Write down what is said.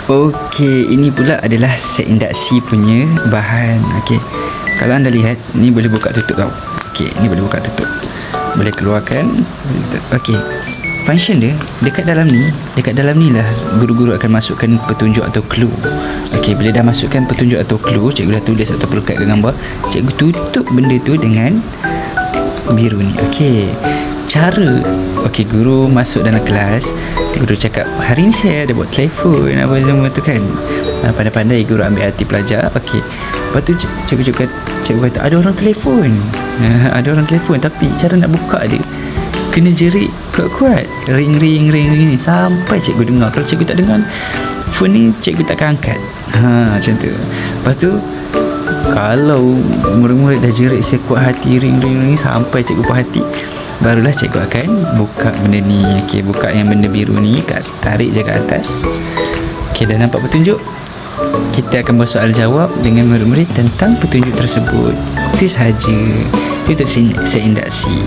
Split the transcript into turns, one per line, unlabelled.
Okey, ini pula adalah set induksi punya bahan. Okey, kalau anda lihat, ni boleh buka tutup tau. Okey, ni boleh buka tutup, boleh keluarkan. Okey, function dia dekat dalam ni lah guru-guru akan masukkan petunjuk atau clue. Okey, bila dah masukkan petunjuk atau clue, cikgu dah tulis atau pelukatkan gambar, cikgu tutup benda tu dengan biru ni. Okey, cara guru masuk dalam kelas, guru cakap, hari ni saya ada buat telefon apa semua tu kan. Pandai-pandai guru ambil hati pelajar. Okey, lepas tu cikgu kata ada orang telefon. Ada orang telefon, tapi cara nak buka dia kena jerit kuat-kuat, ring ni sampai cikgu dengar. Kalau cikgu tak dengar phone ni, cikgu takkan angkat. Macam tu. Lepas tu kalau murid-murid dah jerit sekuat hati, ring sampai cikgu puas hati, barulah cikgu akan buka benda ni. Okey, buka yang benda biru ni, tarik je ke atas. Okey, dah nampak petunjuk. Kita akan buat soal jawab dengan murid-murid tentang petunjuk tersebut. Itu sahaja. Itu set induksi.